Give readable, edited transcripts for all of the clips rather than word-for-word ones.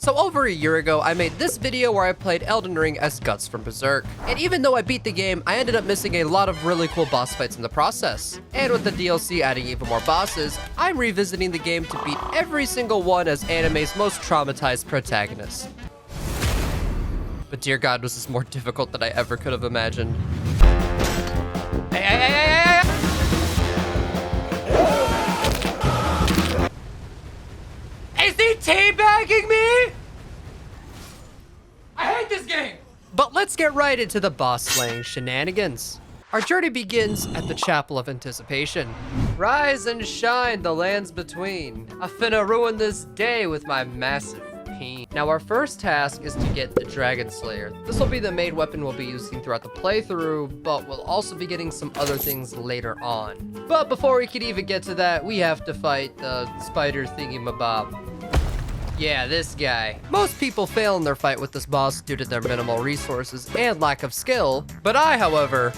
So over a year ago, I made this video where I played Elden Ring as Guts from Berserk. And even though I beat the game, I ended up missing a lot of really cool boss fights in the process. And with the DLC adding even more bosses, I'm revisiting the game to beat every single one as anime's most traumatized protagonist. But dear God, was this more difficult than I ever could have imagined. Hey. Is he teabagging me? I hate this game! But let's get right into the boss slaying shenanigans. Our journey begins at the Chapel of Anticipation. Rise and shine, the lands between. I finna ruin this day with my massive peen. Now our first task is to get the Dragon Slayer. This will be the main weapon we'll be using throughout the playthrough, but we'll also be getting some other things later on. But before we can even get to that, we have to fight the spider thingy-mabob. Yeah, this guy. Most people fail in their fight with this boss due to their minimal resources and lack of skill, but I, however,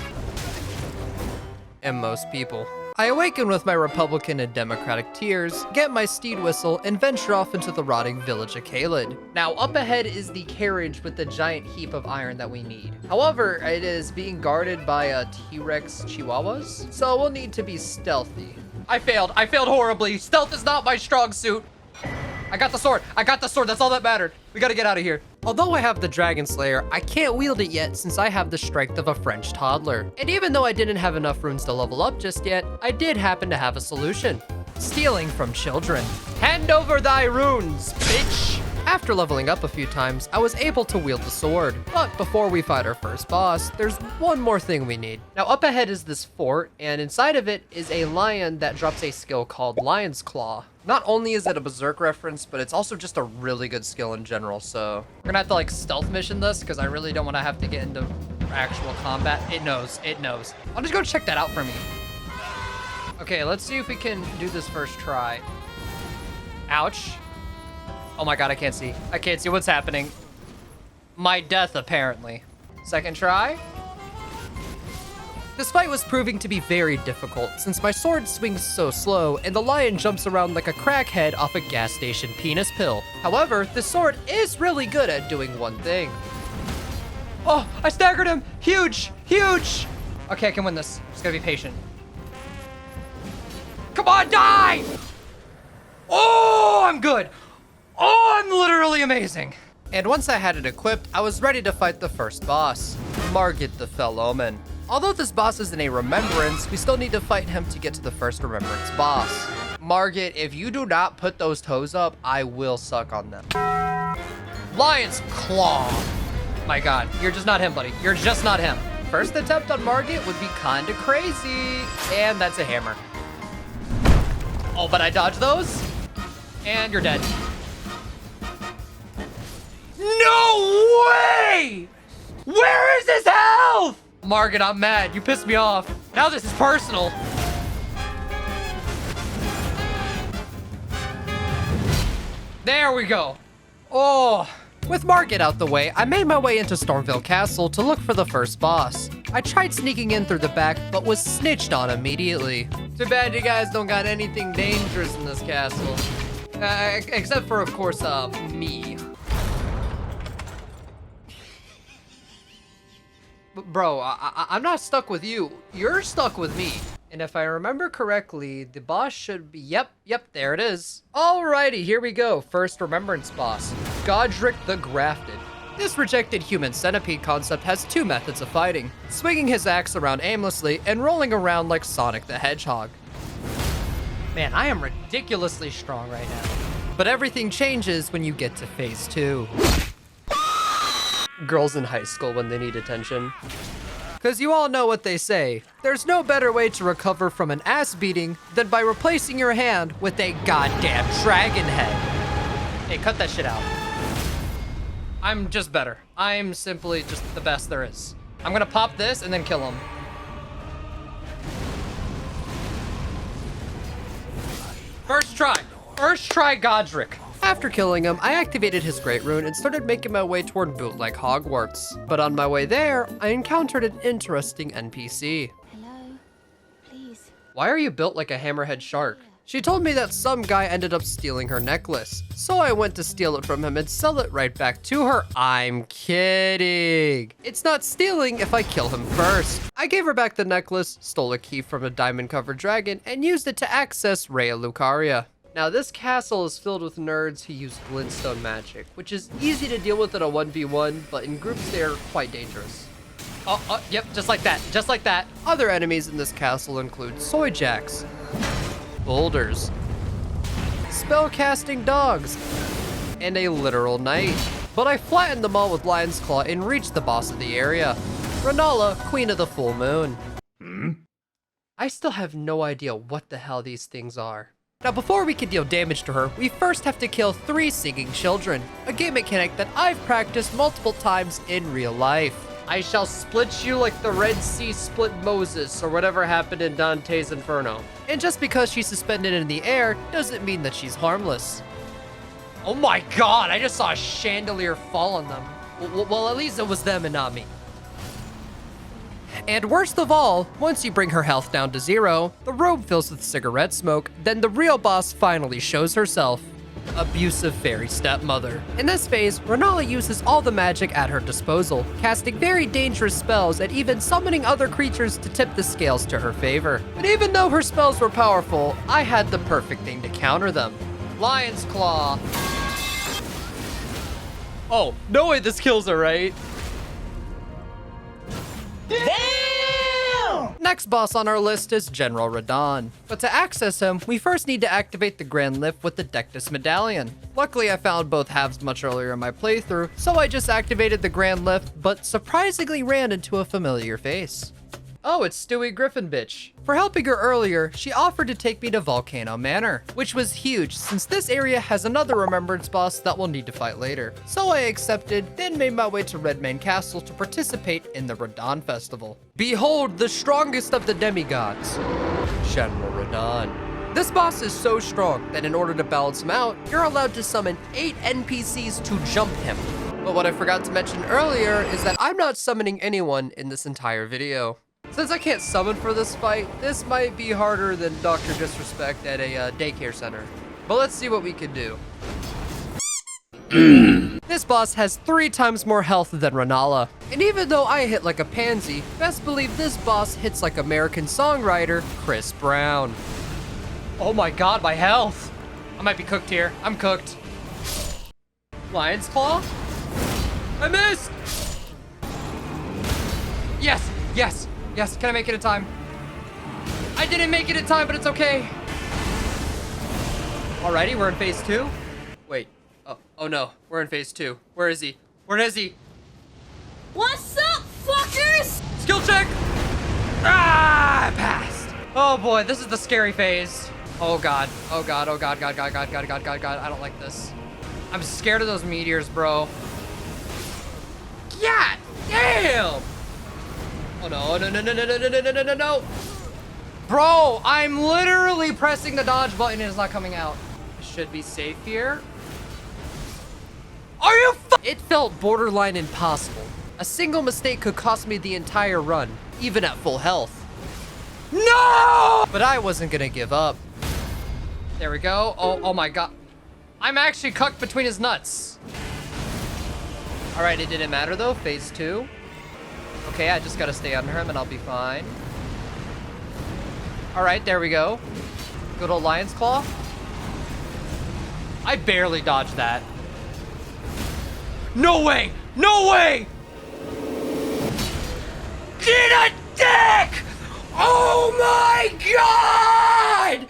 am most people. I awaken with my Republican and Democratic tears, get my steed whistle, and venture off into the rotting village of Caelid. Now, up ahead is the carriage with the giant heap of iron that we need. However, it is being guarded by T-Rex chihuahuas, so we'll need to be stealthy. I failed horribly. Stealth is not my strong suit. I got the sword, that's all that mattered. We gotta get out of here. Although I have the Dragon Slayer, I can't wield it yet since I have the strength of a French toddler. And even though I didn't have enough runes to level up just yet, I did happen to have a solution. Stealing from children. Hand over thy runes, bitch! After leveling up a few times, I was able to wield the sword. But before we fight our first boss, there's one more thing we need. Now up ahead is this fort, and inside of it is a lion that drops a skill called Lion's Claw. Not only is it a Berserk reference, but it's also just a really good skill in general, so we're gonna have to like stealth mission this because I really don't want to have to get into actual combat. It knows. I'll just go check that out for me. Okay, let's see if we can do this first try. Ouch. Oh my God, I can't see what's happening. My death, apparently. Second try. This fight was proving to be very difficult since my sword swings so slow and the lion jumps around like a crackhead off a gas station penis pill. However, the sword is really good at doing one thing. Oh, I staggered him. Huge. Okay, I can win this. Just gotta be patient. Come on, die! Oh, I'm good. Oh, I'm literally amazing. And once I had it equipped, I was ready to fight the first boss, Margit the Fell Omen. Although this boss isn't a Remembrance, we still need to fight him to get to the first Remembrance boss. Margit, if you do not put those toes up, I will suck on them. Lion's Claw. My God, you're just not him, buddy. You're just not him. First attempt on Margit would be kinda crazy. And that's a hammer. Oh, but I dodged those. And you're dead. No way! Where is his health? Margit, I'm mad. You pissed me off. Now this is personal. There we go. Oh. With Margit out the way, I made my way into Stormvale Castle to look for the first boss. I tried sneaking in through the back, but was snitched on immediately. Too bad you guys don't got anything dangerous in this castle. Except for, of course, me. Bro, I'm not stuck with you. You're stuck with me. And if I remember correctly, the boss should be... Yep, there it is. Alrighty, here we go. First Remembrance boss, Godrick the Grafted. This rejected human centipede concept has two methods of fighting: swinging his axe around aimlessly and rolling around like Sonic the Hedgehog. Man, I am ridiculously strong right now. But everything changes when you get to phase 2. Girls in high school when they need attention. Cause you all know what they say. There's no better way to recover from an ass beating than by replacing your hand with a goddamn dragon head. Hey, cut that shit out. I'm just better. I'm simply just the best there is. I'm gonna pop this and then kill him. First try Godrick. After killing him, I activated his Great Rune and started making my way toward bootleg Hogwarts. But on my way there, I encountered an interesting NPC. Hello, please. Why are you built like a hammerhead shark? She told me that some guy ended up stealing her necklace, so I went to steal it from him and sell it right back to her. I'm kidding. It's not stealing if I kill him first. I gave her back the necklace, stole a key from a diamond-covered dragon, and used it to access Raya Lucaria. Now, this castle is filled with nerds who use glintstone magic, which is easy to deal with in a 1v1, but in groups they are quite dangerous. Oh, yep, just like that, just like that. Other enemies in this castle include soy jacks, boulders, spell-casting dogs, and a literal knight. But I flattened them all with Lion's Claw and reached the boss of the area, Rennala, Queen of the Full Moon. I still have no idea what the hell these things are. Now, before we can deal damage to her, we first have to kill 3 singing children, a game mechanic that I've practiced multiple times in real life. I shall split you like the Red Sea split Moses, or whatever happened in Dante's Inferno. And just because she's suspended in the air doesn't mean that she's harmless. Oh my god, I just saw a chandelier fall on them. Well, at least it was them and not me. And worst of all, once you bring her health down to 0, the room fills with cigarette smoke, then the real boss finally shows herself. Abusive fairy stepmother. In this phase, Rennala uses all the magic at her disposal, casting very dangerous spells and even summoning other creatures to tip the scales to her favor. But even though her spells were powerful, I had the perfect thing to counter them. Lion's Claw. Oh, no way this kills her, right? Damn! Next boss on our list is General Radahn. But to access him, we first need to activate the Grand Lift with the Dectus Medallion. Luckily, I found both halves much earlier in my playthrough, so I just activated the Grand Lift, but surprisingly ran into a familiar face. Oh, it's Stewie Griffin bitch. For helping her earlier, she offered to take me to Volcano Manor, which was huge since this area has another Remembrance boss that we'll need to fight later. So I accepted, then made my way to Redmane Castle to participate in the Radahn Festival. Behold the strongest of the demigods, General Radahn. This boss is so strong that in order to balance him out, you're allowed to summon 8 NPCs to jump him. But what I forgot to mention earlier is that I'm not summoning anyone in this entire video. Since I can't summon for this fight, this might be harder than Dr. Disrespect at a daycare center. But let's see what we can do. This boss has 3 times more health than Rennala. And even though I hit like a pansy, best believe this boss hits like American songwriter Chris Brown. Oh my god, my health! I might be cooked here. I'm cooked. Lion's Claw? I missed! Yes, yes! Yes, can I make it in time? I didn't make it in time, but it's okay. Alrighty, we're in phase 2. Wait, oh no, we're in phase 2. Where is he? Where is he? What's up, fuckers? Skill check! Ah, I passed. Oh boy, this is the scary phase. Oh god, oh god, oh god, god, god, god, god, god, god, god, I don't like this. I'm scared of those meteors, bro. God damn! Oh no, no, no, no, no, no, no, no, no, no, no. Bro, I'm literally pressing the dodge button and it's not coming out. I should be safe here. Are you It felt borderline impossible. A single mistake could cost me the entire run, even at full health. No! But I wasn't gonna give up. There we go. Oh my god. I'm actually cucked between his nuts. All right, it didn't matter though, phase 2. Okay, I just gotta stay under him and I'll be fine. All right, there we go. Good old Lion's Claw. I barely dodged that. No way! No way! Get a dick! Oh my god!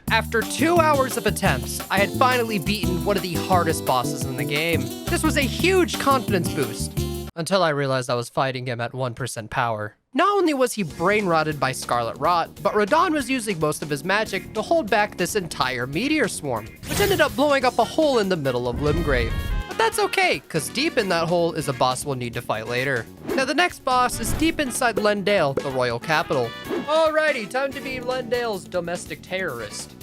After 2 hours of attempts, I had finally beaten one of the hardest bosses in the game. This was a huge confidence boost. Until I realized I was fighting him at 1% power. Not only was he brain-rotted by Scarlet Rot, but Radahn was using most of his magic to hold back this entire meteor swarm, which ended up blowing up a hole in the middle of Limgrave. But that's okay, because deep in that hole is a boss we'll need to fight later. Now the next boss is deep inside Lendale, the royal capital. Alrighty, time to be Lendale's domestic terrorist.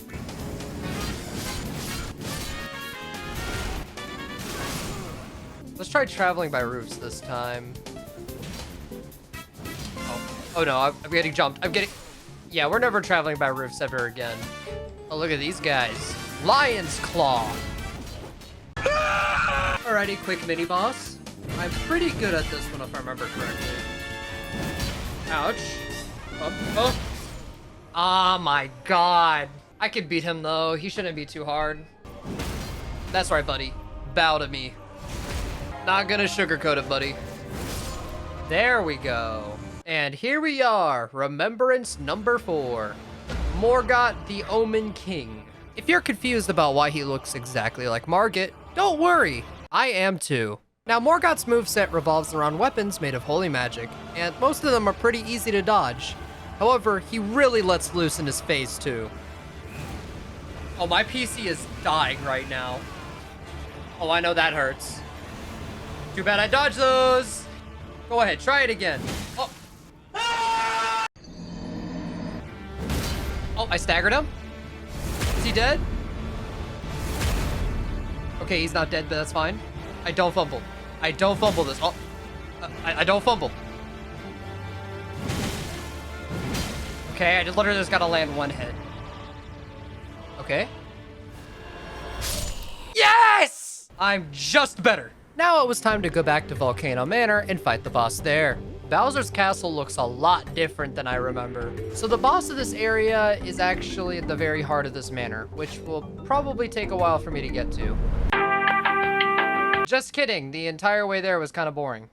Let's try traveling by roofs this time. Oh no, I'm getting jumped. Yeah, we're never traveling by roofs ever again. Oh, look at these guys. Lion's Claw. Alrighty, quick mini boss. I'm pretty good at this one if I remember correctly. Ouch. Oh. Oh my god. I could beat him though. He shouldn't be too hard. That's right, buddy. Bow to me. Not gonna sugarcoat it, buddy. There we go. And here we are. Remembrance number 4. Morgott, the Omen King. If you're confused about why he looks exactly like Margit, don't worry. I am too. Now, Morgott's moveset revolves around weapons made of holy magic, and most of them are pretty easy to dodge. However, he really lets loose in his face too. Oh, my PC is dying right now. Oh, I know that hurts. Too bad I dodged those. Go ahead, try it again. Oh. Oh, I staggered him. Is he dead? Okay, he's not dead, but that's fine. I don't fumble. I don't fumble this. Oh, I don't fumble. Okay, I just literally just gotta land one hit. Okay. Yes! I'm just better. Now it was time to go back to Volcano Manor and fight the boss there. Bowser's castle looks a lot different than I remember. So the boss of this area is actually at the very heart of this manor, which will probably take a while for me to get to. Just kidding, the entire way there was kind of boring.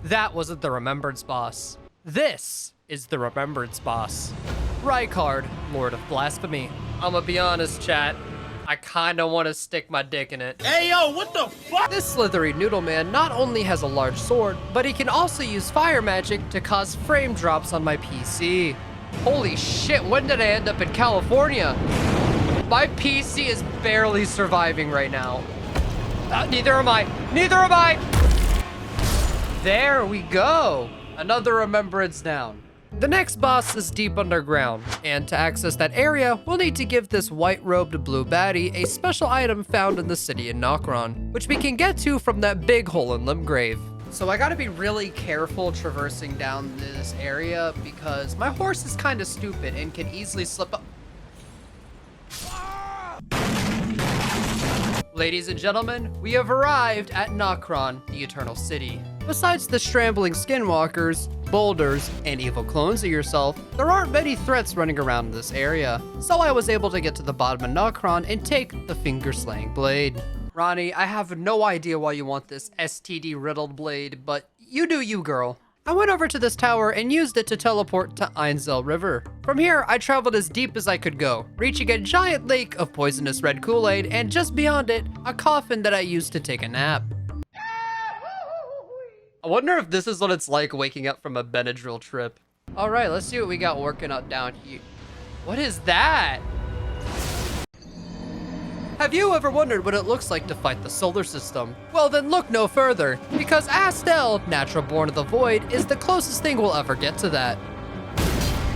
That wasn't the Remembrance boss. This is the Remembrance boss. Rykard, Lord of Blasphemy. I'ma be honest, chat. I kinda wanna stick my dick in it. Hey, yo, what the fuck? This slithery noodle man not only has a large sword, but he can also use fire magic to cause frame drops on my PC. Holy shit, when did I end up in California? My PC is barely surviving right now. Neither am I. Neither am I! There we go. Another Remembrance down. The next boss is deep underground, and to access that area, we'll need to give this white-robed blue baddie a special item found in the city in Nokron, which we can get to from that big hole in Limgrave. So I gotta be really careful traversing down this area because my horse is kind of stupid and can easily slip up. Ladies and gentlemen, we have arrived at Nokron, the Eternal City. Besides the strambling skinwalkers, boulders, and evil clones of yourself, there aren't many threats running around in this area, so I was able to get to the bottom of Nokron and take the finger-slaying blade. Ronnie, I have no idea why you want this STD-riddled blade, but you do you, girl. I went over to this tower and used it to teleport to Ainzel River. From here, I traveled as deep as I could go, reaching a giant lake of poisonous red Kool-Aid, and just beyond it, a coffin that I used to take a nap. I wonder if this is what it's like waking up from a Benadryl trip. All right, let's see what we got working out down here. What is that? Have you ever wondered what it looks like to fight the solar system? Well, then look no further, because Astel, natural born of the void, is the closest thing we'll ever get to that.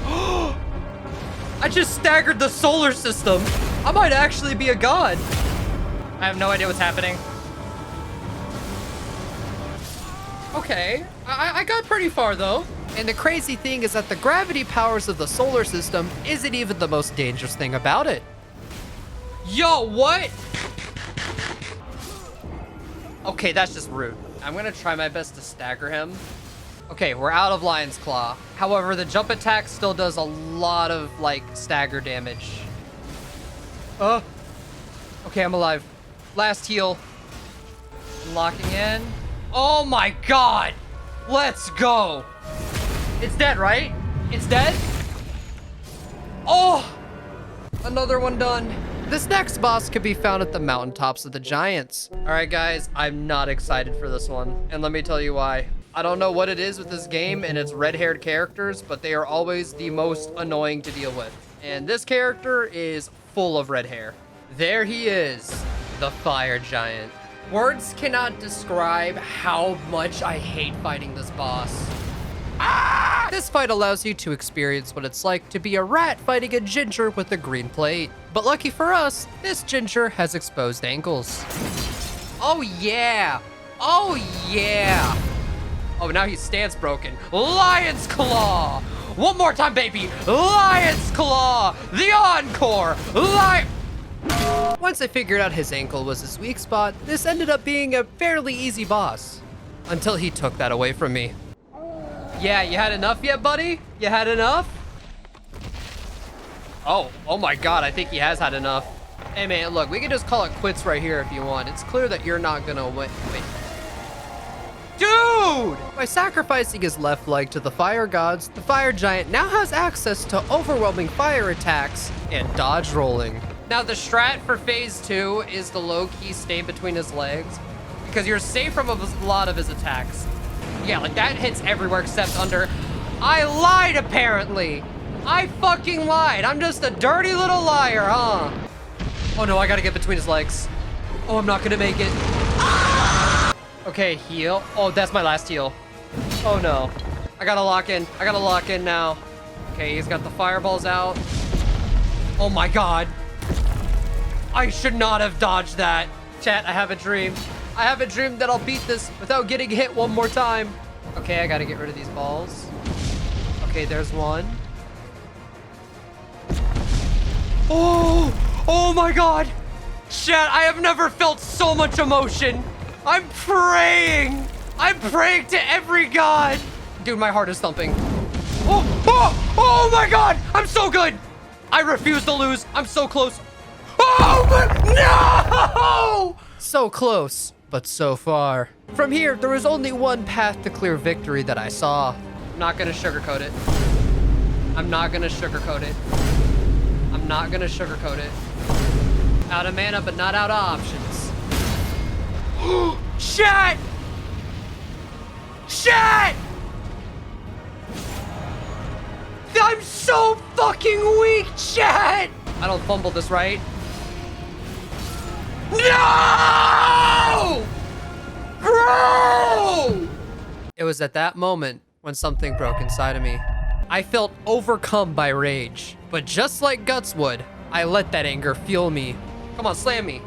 I just staggered the solar system. I might actually be a god. I have no idea what's happening. Okay, I got pretty far though. And the crazy thing is that the gravity powers of the solar system isn't even the most dangerous thing about it. Yo, what? Okay, that's just rude. I'm gonna try my best to stagger him. Okay, we're out of Lion's Claw. However, the jump attack still does a lot of, like, stagger damage. Okay, I'm alive. Last heal. Locking in. Oh my god! Let's go! It's dead, right? It's dead? Oh! Another one done. This next boss could be found at the mountaintops of the giants. All right, guys, I'm not excited for this one. And let me tell you why. I don't know what it is with this game and its red-haired characters, but they are always the most annoying to deal with. And this character is full of red hair. There he is. the fire giant. Words cannot describe how much I hate fighting this boss. Ah! This fight allows you to experience what it's like to be a rat fighting a ginger with a green plate. But lucky for us, this ginger has exposed ankles. Oh yeah! Oh yeah! Oh, now his stance broken. Lion's Claw! One more time, baby! Lion's Claw! The encore! Once I figured out his ankle was his weak spot, this ended up being a fairly easy boss. Until he took that away from me. Yeah, you had enough yet, buddy? You had enough? Oh my god, I think he has had enough. Hey man, look, we can just call it quits right here if you want. It's clear that you're not gonna win. Wait. Dude! By sacrificing his left leg to the fire gods, the fire giant now has access to overwhelming fire attacks and dodge rolling. Now the strat for phase 2 is the low-key stay between his legs, because you're safe from a lot of his attacks. Yeah, like that hits everywhere except under. I lied apparently! I fucking lied! I'm just a dirty little liar, huh? Oh no, I gotta get between his legs. Oh, I'm not gonna make it. Ah! Okay, heal. Oh, that's my last heal. Oh no. I gotta lock in. I gotta lock in now. Okay, he's got the fireballs out. Oh my god. I should not have dodged that. Chat, I have a dream. I have a dream that I'll beat this without getting hit one more time. Okay, I gotta get rid of these balls. Okay, there's one. Oh my god. Chat, I have never felt so much emotion. I'm praying. I'm praying to every god. Dude, my heart is thumping. Oh my god. I'm so good. I refuse to lose. I'm so close. Oh my, no! So close, but so far. From here, there was only one path to clear victory that I saw. I'm not gonna sugarcoat it. I'm not gonna sugarcoat it. I'm not gonna sugarcoat it. Out of mana, but not out of options. Shit! Shit! I'm so fucking weak, chat! I don't fumble this, right? No! Bro! It was at that moment when something broke inside of me. I felt overcome by rage, but just like Guts would, I let that anger fuel me. Come on, slam me.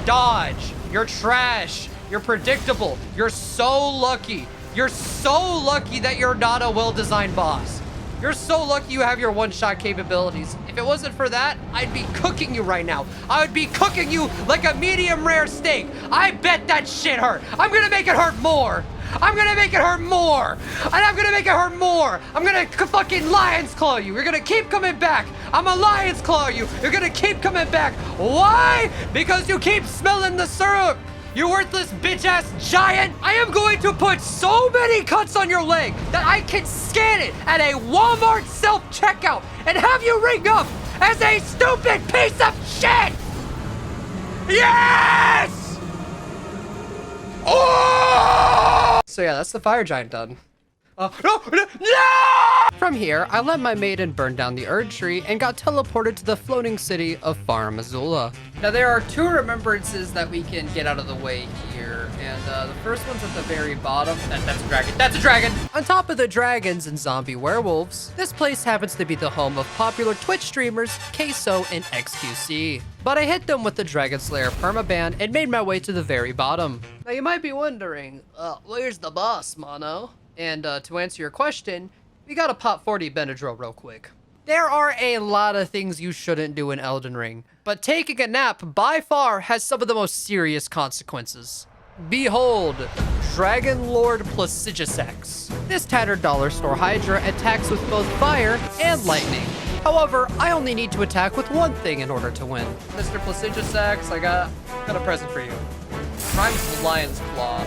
Dodge. You're trash. You're predictable. You're so lucky. You're so lucky that you're not a well-designed boss. You're so lucky you have your one-shot capabilities. If it wasn't for that, I'd be cooking you right now. I would be cooking you like a medium rare steak. I bet that shit hurt. I'm gonna make it hurt more. I'm gonna make it hurt more. And I'm gonna make it hurt more. I'm gonna fucking lion's claw you. You're gonna keep coming back. I'm a lion's claw you. You're gonna keep coming back. Why? Because you keep smelling the syrup. You worthless bitch-ass giant! I am going to put so many cuts on your leg that I can scan it at a Walmart self-checkout and have you ring up as a stupid piece of shit! Yes! Oh! So yeah, that's the fire giant done. No! From here, I let my maiden burn down the Erdtree and got teleported to the floating city of Farum Azula. Now there are 2 remembrances that we can get out of the way here, and the first one's at the very bottom. That's a dragon. That's a dragon! On top of the dragons and zombie werewolves, this place happens to be the home of popular Twitch streamers Queso and XQC. But I hit them with the Dragon Slayer permaban and made my way to the very bottom. Now you might be wondering, where's the boss, Mono? And to answer your question, we gotta pop 40 Benadryl real quick. There are a lot of things you shouldn't do in Elden Ring, but taking a nap by far has some of the most serious consequences. Behold, Dragon Lord Placidusax. This tattered dollar store Hydra attacks with both fire and lightning. However, I only need to attack with one thing in order to win. Mr. Placidusax, I got a present for you. Rhymes Lion's Claw.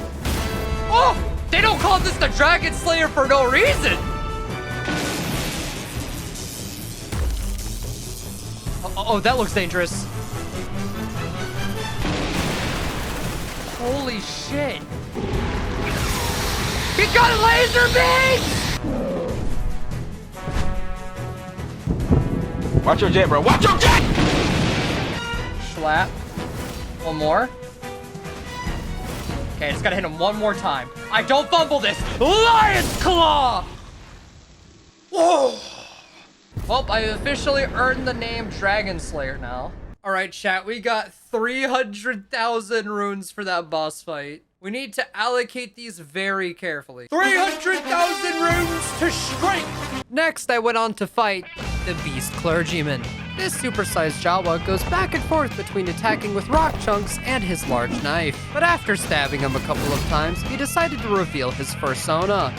Oh! They don't call this the Dragon Slayer for no reason! Oh, that looks dangerous. Holy shit. He got laser beams! Watch your jet, bro. Watch your jet! Schlap. One more. Okay, I just gotta hit him one more time. I don't fumble this. Lion's Claw! Whoa! Well, I officially earned the name Dragon Slayer now. All right, chat, we got 300,000 runes for that boss fight. We need to allocate these very carefully. 300,000 runes to strength! Next, I went on to fight the Beast Clergyman. This supersized Jawa goes back and forth between attacking with rock chunks and his large knife. But after stabbing him a couple of times, he decided to reveal his persona.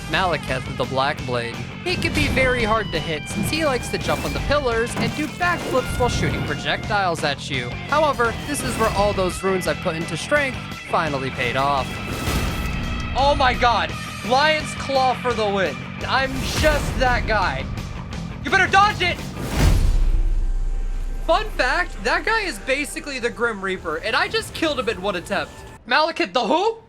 Maliketh with the Black Blade. He can be very hard to hit since he likes to jump on the pillars and do backflips while shooting projectiles at you. However, this is where all those runes I put into strength finally paid off. Oh my god, Lion's Claw for the win. I'm just that guy. You better dodge it! Fun fact, that guy is basically the Grim Reaper, and I just killed him in one attempt. Maliketh the who?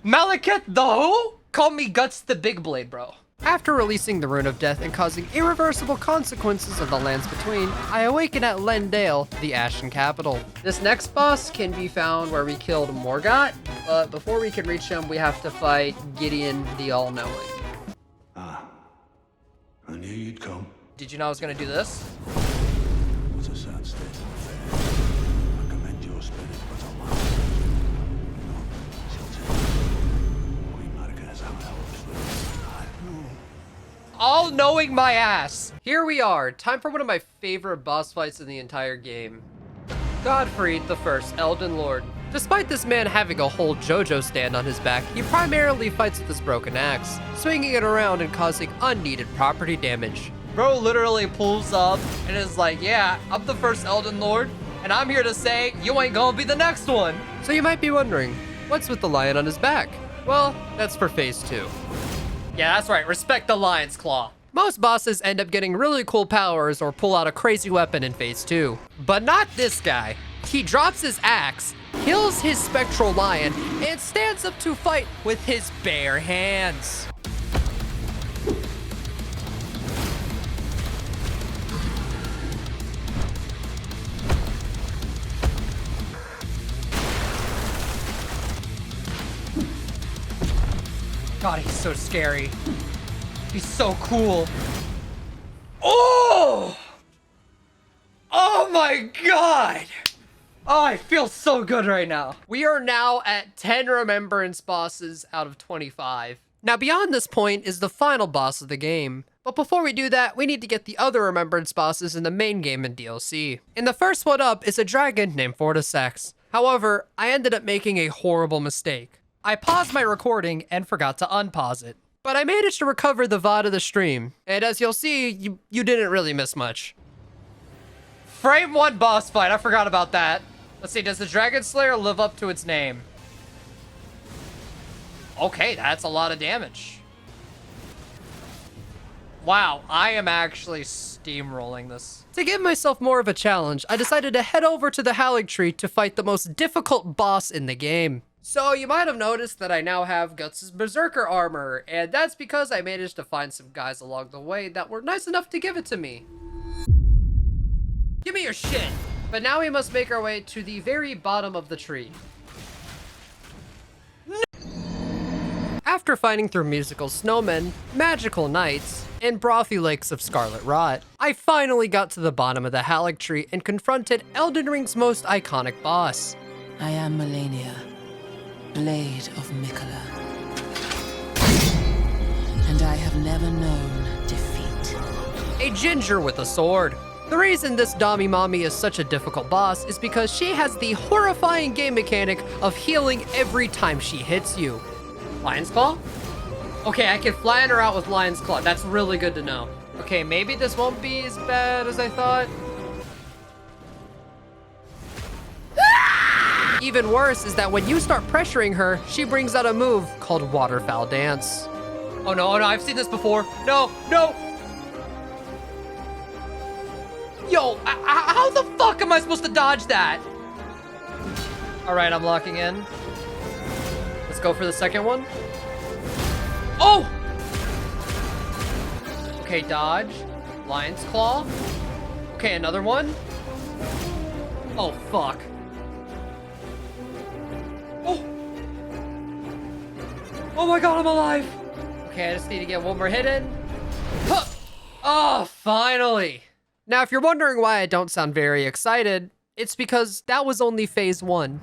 Maliketh the who? Call me Guts the Big Blade, bro. After releasing the Rune of Death and causing irreversible consequences of the lands between, I awaken at Lendale, the Ashen capital. This next boss can be found where we killed Morgott, but before we can reach him, we have to fight Gideon the All-Knowing. Ah, I knew you'd come. Did you know I was gonna do this? What a sad state of affairs. I commend your spirit, but alas, not tilted. Queen Margit has our help. All knowing my ass. Here we are. Time for one of my favorite boss fights in the entire game. Godfrey the First, Elden Lord. Despite this man having a whole JoJo stand on his back, he primarily fights with his broken axe, swinging it around and causing unneeded property damage. Bro literally pulls up and is like, yeah, I'm the first Elden Lord, and I'm here to say you ain't gonna be the next one. So you might be wondering, what's with the lion on his back? Well, that's for phase 2. Yeah, that's right, respect the Lion's Claw. Most bosses end up getting really cool powers or pull out a crazy weapon in phase 2. But not this guy. He drops his axe, kills his spectral lion, and stands up to fight with his bare hands. God, he's so scary. He's so cool. Oh! Oh my God! Oh, I feel so good right now. We are now at 10 Remembrance bosses out of 25. Now, beyond this point is the final boss of the game. But before we do that, we need to get the other Remembrance bosses in the main game and DLC. And the first one up is a dragon named Fortissax. However, I ended up making a horrible mistake. I paused my recording and forgot to unpause it. But I managed to recover the VOD of the stream. And as you'll see, you didn't really miss much. Frame 1 boss fight, I forgot about that. Let's see, does the Dragon Slayer live up to its name? Okay, that's a lot of damage. Wow, I am actually steamrolling this. To give myself more of a challenge, I decided to head over to the Erdtree to fight the most difficult boss in the game. So you might have noticed that I now have Guts' Berserker armor, and that's because I managed to find some guys along the way that were nice enough to give it to me. Give me your shit! But now we must make our way to the very bottom of the tree. After fighting through musical snowmen, magical knights, and brothy lakes of scarlet rot, I finally got to the bottom of the Erdtree and confronted Elden Ring's most iconic boss. I am Malenia, Blade of Mikola, and I have never known defeat. A ginger with a sword. The reason this Dami Mommy is such a difficult boss is because she has the horrifying game mechanic of healing every time she hits you. Lion's Claw? Okay, I can flatten her out with Lion's Claw. That's really good to know. Okay, maybe this won't be as bad as I thought. Even worse is that when you start pressuring her, she brings out a move called Waterfowl Dance. Oh no, I've seen this before. No! Yo, how the fuck am I supposed to dodge that? All right, I'm locking in. Let's go for the second one. Oh! Okay, dodge. Lion's Claw. Okay, another one. Oh, fuck. Oh my god, I'm alive. Okay, I just need to get one more hit in. Huh. Oh, finally. Now, if you're wondering why I don't sound very excited, it's because that was only phase 1.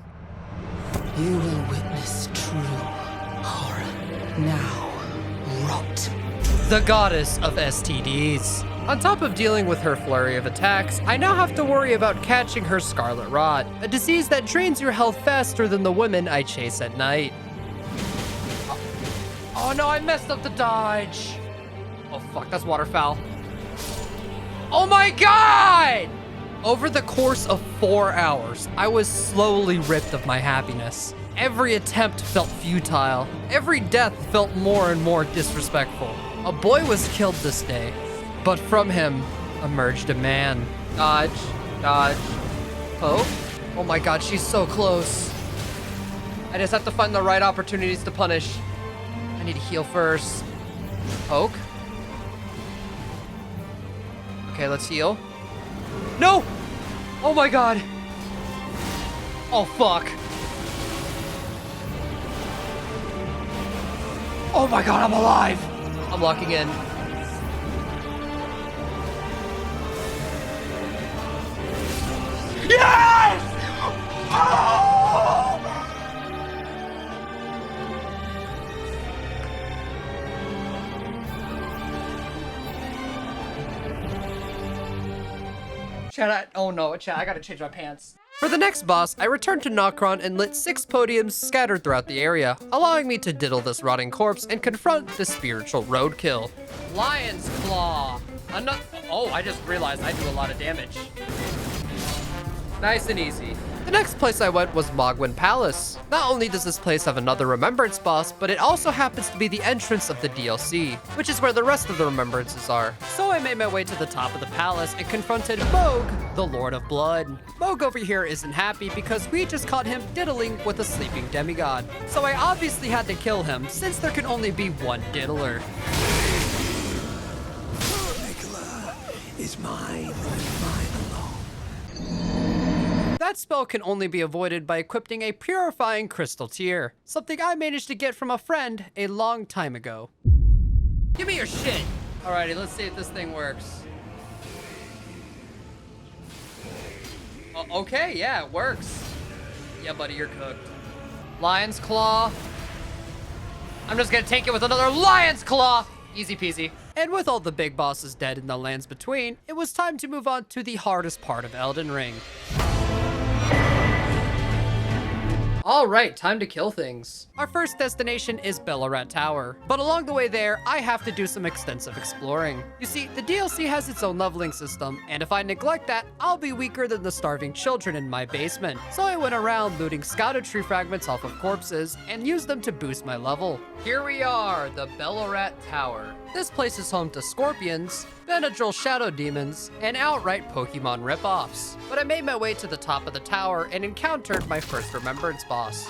You will witness true horror. Now, rot. The goddess of STDs. On top of dealing with her flurry of attacks, I now have to worry about catching her scarlet rot, a disease that drains your health faster than the women I chase at night. Oh no, I messed up the dodge. Oh fuck, that's waterfowl. Oh my god! Over the course of 4 hours, I was slowly ripped of my happiness. Every attempt felt futile. Every death felt more and more disrespectful. A boy was killed this day, but from him emerged a man. Dodge, dodge, poke. Oh my god, she's so close. I just have to find the right opportunities to punish. I need to heal first. Poke. Okay, let's heal. No! Oh my god. Oh fuck. Oh my god, I'm alive. I'm locking in. Yes! Oh! Chat, oh no, chat, I gotta change my pants. For the next boss, I returned to Nokron and lit 6 podiums scattered throughout the area, allowing me to diddle this rotting corpse and confront the spiritual roadkill. Lion's Claw. Oh, I just realized I do a lot of damage. Nice and easy. The next place I went was Mohg Palace. Not only does this place have another Remembrance boss, but it also happens to be the entrance of the DLC, which is where the rest of the Remembrances are. So I made my way to the top of the palace and confronted Mohg, the Lord of Blood. Mohg over here isn't happy because we just caught him diddling with a sleeping demigod. So I obviously had to kill him, since there can only be one diddler. Is mine and mine alone. That spell can only be avoided by equipping a purifying crystal tear, something I managed to get from a friend a long time ago. Give me your shit! Alrighty, let's see if this thing works. Okay, yeah, it works. Yeah, buddy, you're cooked. Lion's Claw. I'm just gonna take it with another Lion's Claw! Easy peasy. And with all the big bosses dead in the lands between, it was time to move on to the hardest part of Elden Ring. All right, time to kill things. Our first destination is Ballarat Tower, but along the way there, I have to do some extensive exploring. You see, the DLC has its own leveling system, and if I neglect that, I'll be weaker than the starving children in my basement. So I went around looting Scadutree fragments off of corpses and used them to boost my level. Here we are, the Ballarat Tower. This place is home to scorpions, Benadryl shadow demons, and outright Pokemon ripoffs. But I made my way to the top of the tower and encountered my first Remembrance boss.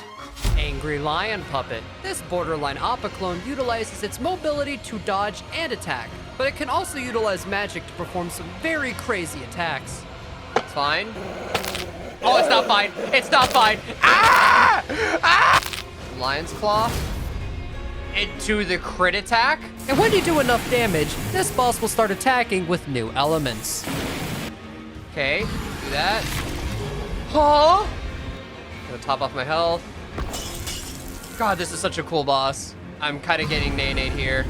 Angry Lion Puppet. This borderline Appa clone utilizes its mobility to dodge and attack, but it can also utilize magic to perform some very crazy attacks. It's fine. Oh, it's not fine. It's not fine. Ah! Ah! Lion's Claw. Into the crit attack. And when you do enough damage, this boss will start attacking with new elements. Okay, do that. Huh? Gonna top off my health. God, this is such a cool boss. I'm kind of getting nay-nayed here.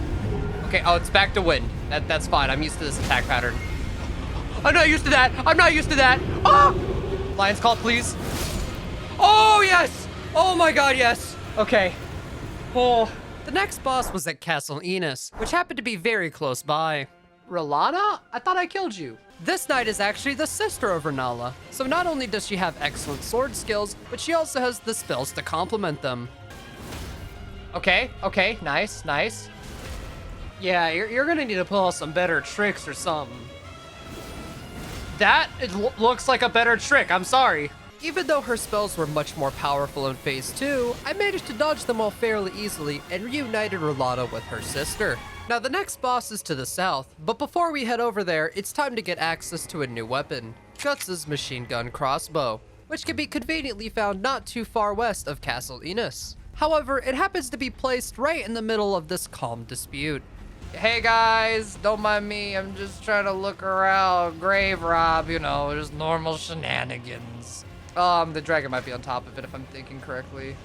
Okay, oh, it's back to wind. That's fine, I'm used to this attack pattern. I'm not used to that, I'm not used to that. Ah! Lion's Call, please. Oh, yes! Oh my god, yes. Okay. Oh. The next boss was at Castle Enos, which happened to be very close by. Rellana? I thought I killed you. This knight is actually the sister of Rennala, so not only does she have excellent sword skills, but she also has the spells to complement them. Okay, nice, nice. Yeah, you're gonna need to pull out some better tricks or something. That looks like a better trick, I'm sorry. Even though her spells were much more powerful in Phase 2, I managed to dodge them all fairly easily and reunited Rellana with her sister. Now the next boss is to the south, but before we head over there, it's time to get access to a new weapon, Guts' machine gun crossbow, which can be conveniently found not too far west of Castle Enos. However, it happens to be placed right in the middle of this calm dispute. Hey guys, don't mind me, I'm just trying to look around, grave rob, you know, just normal shenanigans. The dragon might be on top of it if I'm thinking correctly.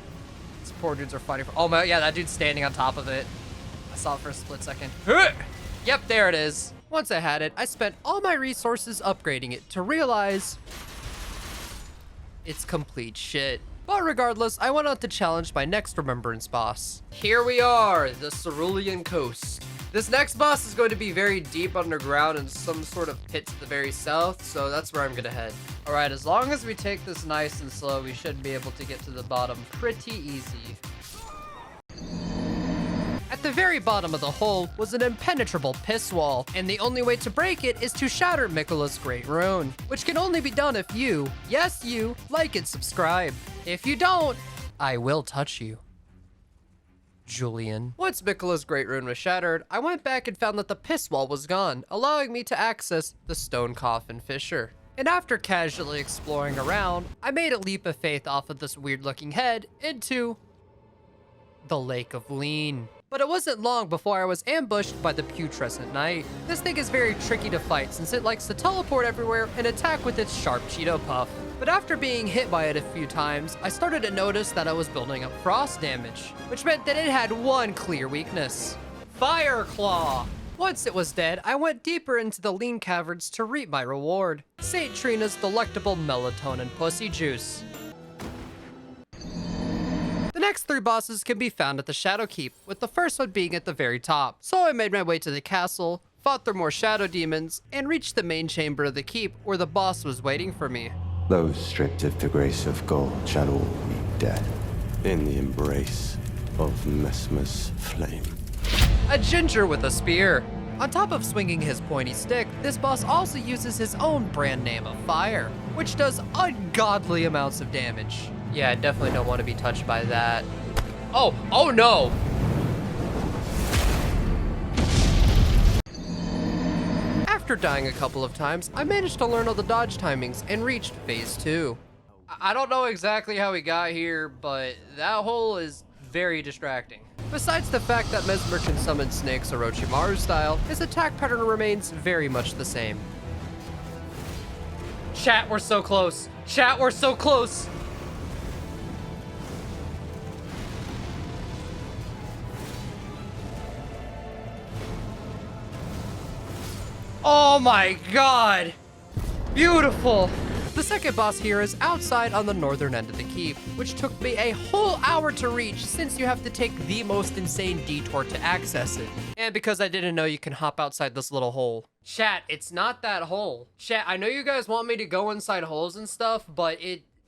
These poor dudes are fighting for, oh my, yeah, that dude's standing on top of it. I saw it for a split second. Yep, there it is. Once I had it, I spent all my resources upgrading it to realize it's complete shit. But regardless, I went on to challenge my next Remembrance boss. Here we are, the Cerulean Coast. This next boss is going to be very deep underground in some sort of pit to the very south, so that's where I'm gonna head. All right, as long as we take this nice and slow, we should be able to get to the bottom pretty easy. At the very bottom of the hole was an impenetrable piss wall, and the only way to break it is to shatter Miquella's Great Rune, which can only be done if you, yes you, like and subscribe. If you don't, I will touch you. Julian. Once Miquella's Great Rune was shattered, I went back and found that the piss wall was gone, allowing me to access the Stone Coffin Fissure. And after casually exploring around, I made a leap of faith off of this weird looking head into the Lake of Lean. But it wasn't long before I was ambushed by the Putrescent Knight. This thing is very tricky to fight since it likes to teleport everywhere and attack with its sharp Cheeto puff. But after being hit by it a few times, I started to notice that I was building up frost damage, which meant that it had one clear weakness: Fire Claw. Once it was dead, I went deeper into the lean caverns to reap my reward: Saint Trina's delectable melatonin pussy juice. The next 3 bosses can be found at the Shadow Keep, with the first one being at the very top. So I made my way to the castle, fought through more shadow demons, and reached the main chamber of the keep where the boss was waiting for me. Those stripped of the grace of gold shall all meet death in the embrace of Messmer's flame. A ginger with a spear. On top of swinging his pointy stick, this boss also uses his own brand name of fire, which does ungodly amounts of damage. Yeah, I definitely don't want to be touched by that. Oh no! After dying a couple of times, I managed to learn all the dodge timings and reached phase 2. I don't know exactly how we got here, but that hole is very distracting. Besides the fact that Messmer can summon snakes Orochimaru style, his attack pattern remains very much the same. Chat, we're so close. Chat, we're so close. Oh my god! Beautiful! The second boss here is outside on the northern end of the keep, which took me a whole hour to reach since you have to take the most insane detour to access it. And because I didn't know you can hop outside this little hole. Chat, it's not that hole. Chat, I know you guys want me to go inside holes and stuff, but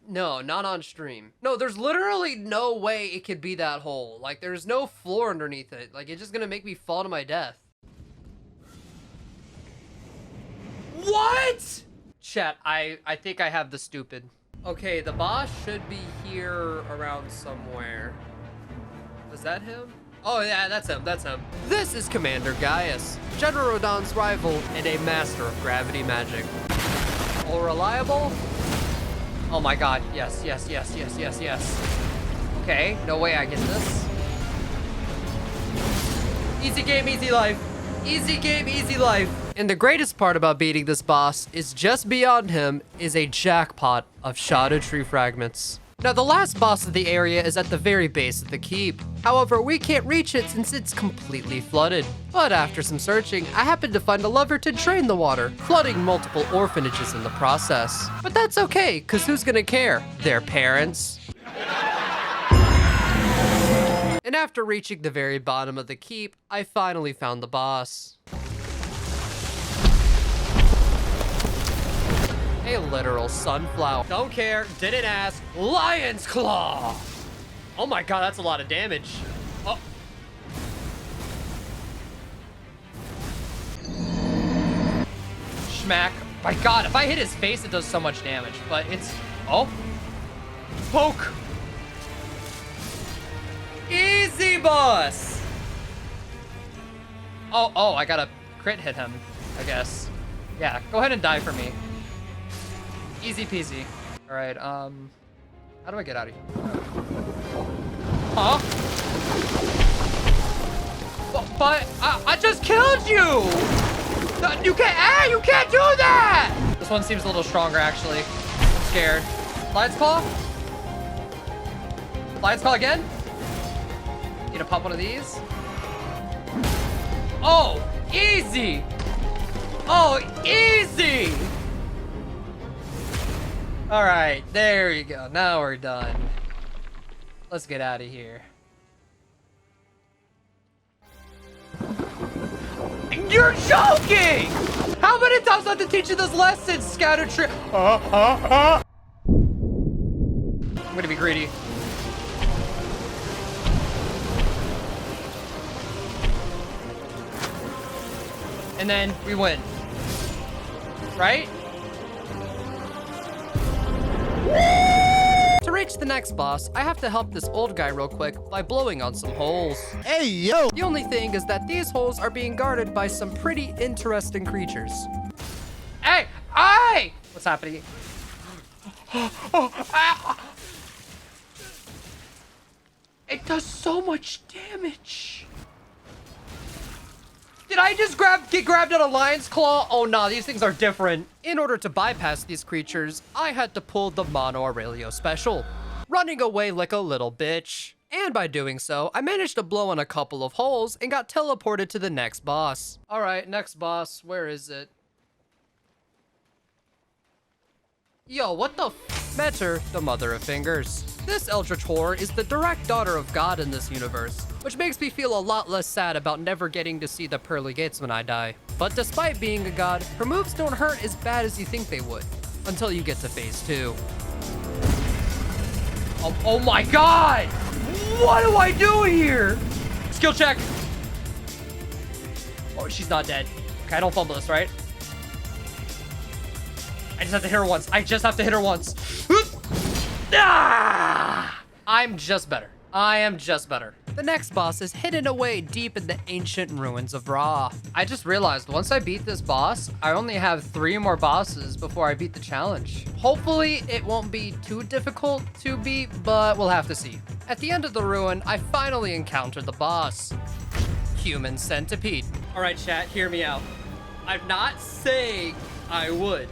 no, not on stream. No, there's literally no way it could be that hole. Like, there's no floor underneath it. Like, it's just gonna make me fall to my death. What? Chat, I think I have the stupid. Okay, the boss should be here around somewhere. Was that him? Oh yeah, that's him, that's him. This is Commander Gaius, General Radhahn's rival and a master of gravity magic. All reliable? Oh my god, yes, yes, yes, yes, yes, yes. Okay, no way I get this. Easy game, easy life. Easy game, easy life. And the greatest part about beating this boss is just beyond him is a jackpot of Scadutree fragments. Now, the last boss of the area is at the very base of the keep. However, we can't reach it since it's completely flooded. But after some searching, I happened to find a lever to drain the water, flooding multiple orphanages in the process. But that's okay, cause who's gonna care? Their parents. And after reaching the very bottom of the keep, I finally found the boss. A literal sunflower. Don't care, didn't ask. Lion's Claw! Oh my god, that's a lot of damage. Oh. Schmack. My god, if I hit his face, it does so much damage. But it's... Oh. Poke! Easy, boss! Oh, I gotta crit hit him, I guess. Yeah, go ahead and die for me. Easy peasy. All right, how do I get out of here? Huh? But I just killed you! You can't do that! This one seems a little stronger, actually. I'm scared. Lion's Claw? Lion's Claw again? Need to pop one of these. Oh, easy! Oh, easy! All right, there you go. Now we're done. Let's get out of here. You're joking! How many times do I have to teach you this lesson, Scadutree? I'm gonna be greedy. And then we win. Right? To reach the next boss, I have to help this old guy real quick by blowing on some holes. Hey, yo! The only thing is that these holes are being guarded by some pretty interesting creatures. Hey! Hey! What's happening? It does so much damage. Did I just get grabbed at a lion's claw? Oh no, these things are different. In order to bypass these creatures, I had to pull the Mono Aurelio special, running away like a little bitch. And by doing so, I managed to blow in a couple of holes and got teleported to the next boss. All right, next boss, where is it? Yo, what the Metyr, the Mother of Fingers. This Eldritch whore is the direct daughter of God in this universe, which makes me feel a lot less sad about never getting to see the pearly gates when I die. But despite being a god, her moves don't hurt as bad as you think they would, until you get to phase 2. Oh my god! What do I do here? Skill check. Oh, she's not dead. Okay, I don't fumble this, right? I just have to hit her once. I just have to hit her once. Ah! I'm just better. I am just better. The next boss is hidden away deep in the ancient ruins of Ra. I just realized once I beat this boss, I only have 3 more bosses before I beat the challenge. Hopefully it won't be too difficult to beat, but we'll have to see. At the end of the ruin, I finally encountered the boss. Human Centipede. All right, chat, hear me out. I'm not saying I would,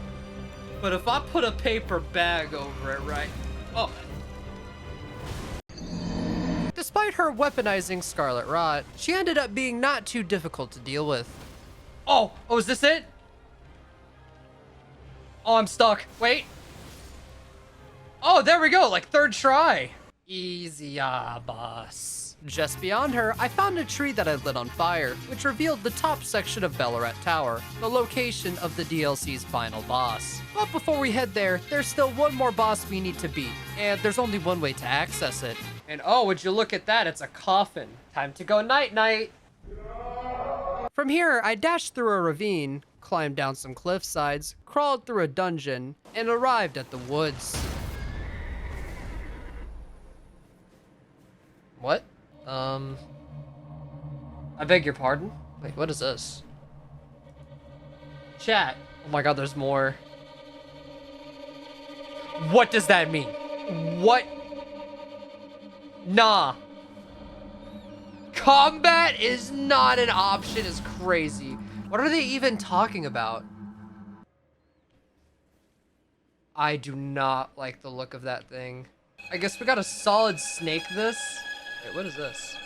but if I put a paper bag over it, right? Oh. Despite her weaponizing Scarlet Rot, she ended up being not too difficult to deal with. Oh, is this it? Oh, I'm stuck. Wait. Oh, there we go, like 3rd try. Easy, boss. Just beyond her, I found a tree that I lit on fire, which revealed the top section of Ballarat Tower, the location of the DLC's final boss. But before we head there, there's still one more boss we need to beat, and there's only one way to access it. And oh, would you look at that, it's a coffin. Time to go night-night. From here, I dashed through a ravine, climbed down some cliff sides, crawled through a dungeon, and arrived at the woods. What? I beg your pardon? Wait, what is this? Chat. Oh my god, there's more. What does that mean? What? Nah. Combat is not an option is crazy. What are they even talking about? I do not like the look of that thing. I guess we gotta solid snake this. Wait, what is this?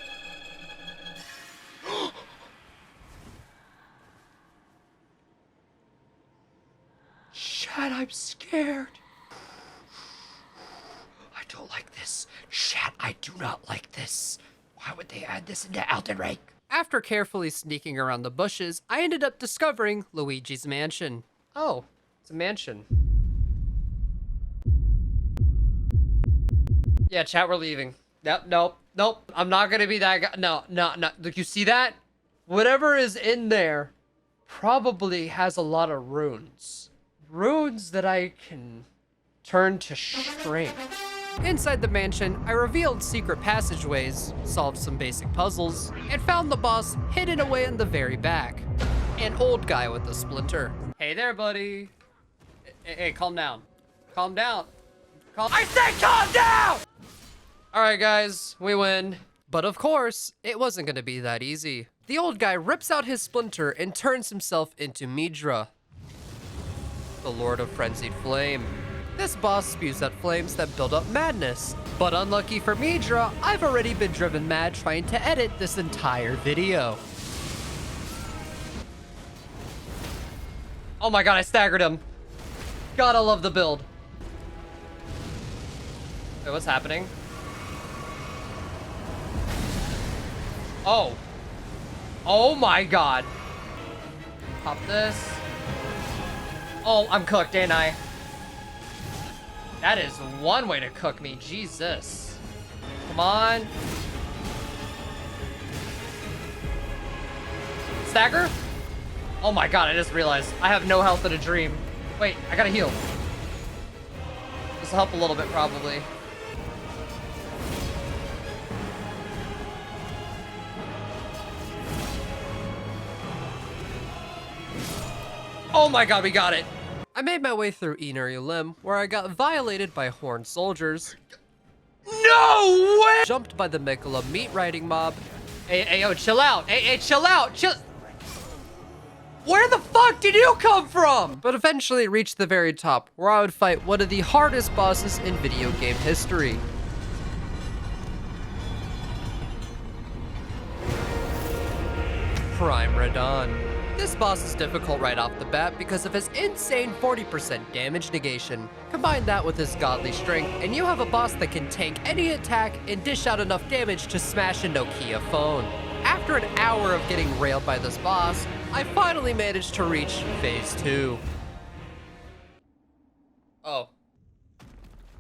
Chat, I'm scared. I don't like this. Chat, I do not like this. Why would they add this into Elden Ring? After carefully sneaking around the bushes, I ended up discovering Luigi's mansion. Oh, it's a mansion. Yeah, chat, we're leaving. Nope. I'm not gonna be that guy. No. Look, you see that? Whatever is in there probably has a lot of runes. Runes that I can turn to strength. Inside the mansion, I revealed secret passageways, solved some basic puzzles, and found the boss hidden away in the very back. An old guy with a splinter. Hey there, buddy. Hey, calm down. Calm down. I said calm down! All right, guys, we win. But of course, it wasn't gonna be that easy. The old guy rips out his splinter and turns himself into Midra, the Lord of Frenzied Flame. This boss spews out flames that build up madness. But unlucky for Midra, I've already been driven mad trying to edit this entire video. Oh my god, I staggered him. God, I love the build. Wait, what's happening? Oh. Oh my god. Pop this. Oh, I'm cooked, ain't I? That is one way to cook me. Jesus. Come on. Stagger? Oh my god, I just realized I have no health in a dream. Wait, I gotta heal. This will help a little bit, probably. Oh my god, we got it. I made my way through Enari Lim, where I got violated by horned soldiers. No way! Jumped by the Mikula meat riding mob. Hey, yo, chill out. Hey, chill out. Chill. Where the fuck did you come from? But eventually reached the very top, where I would fight one of the hardest bosses in video game history. Prime Radahn. This boss is difficult right off the bat because of his insane 40% damage negation. Combine that with his godly strength, and you have a boss that can tank any attack and dish out enough damage to smash a Nokia phone. After an hour of getting railed by this boss, I finally managed to reach phase 2. Oh.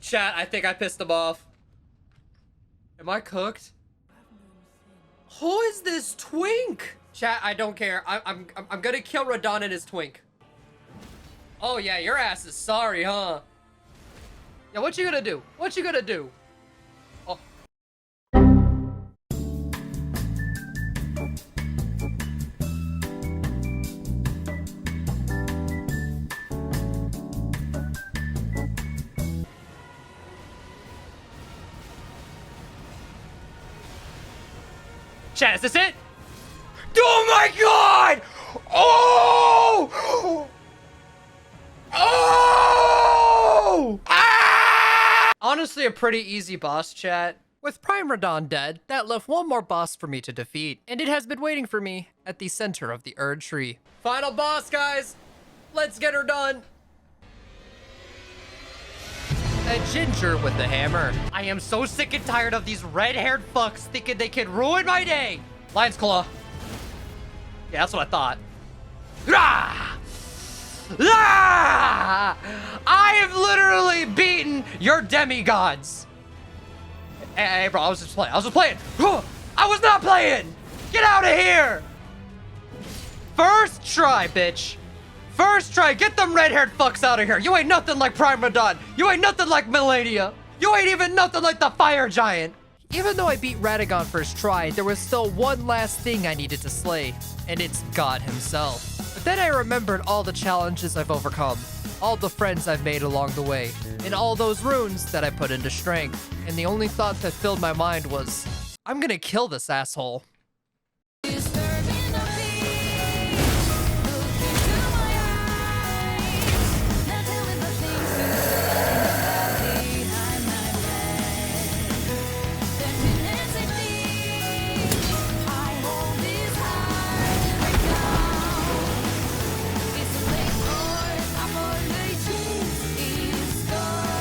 Chat, I think I pissed him off. Am I cooked? Who is this twink? Chat, I don't care. I'm gonna kill Radahn and his twink. Oh yeah, your ass is sorry, huh? Yeah, what you gonna do? What you gonna do? Oh. Chat, is this it? Oh my god! Oh! Oh! Ah! Honestly, a pretty easy boss, chat. With Prime Radahn dead, that left one more boss for me to defeat, and it has been waiting for me at the center of the Erdtree. Final boss, guys! Let's get her done! A ginger with the hammer. I am so sick and tired of these red-haired fucks thinking they can ruin my day! Lion's Claw. Yeah, that's what I thought. Ah! Ah! I have literally beaten your demigods. Hey, bro, I was just playing. I was not playing. Get out of here. First try, bitch. First try. Get them red-haired fucks out of here. You ain't nothing like Prime Radahn. You ain't nothing like Malenia. You ain't even nothing like the Fire Giant. Even though I beat Radahn first try, there was still one last thing I needed to slay, and it's God himself. But then I remembered all the challenges I've overcome, all the friends I've made along the way, and all those runes that I put into strength. And the only thought that filled my mind was, I'm gonna kill this asshole.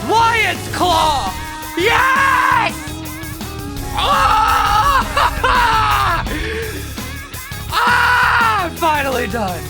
Lion's Claw! Yes! Oh! Ah! I'm finally done.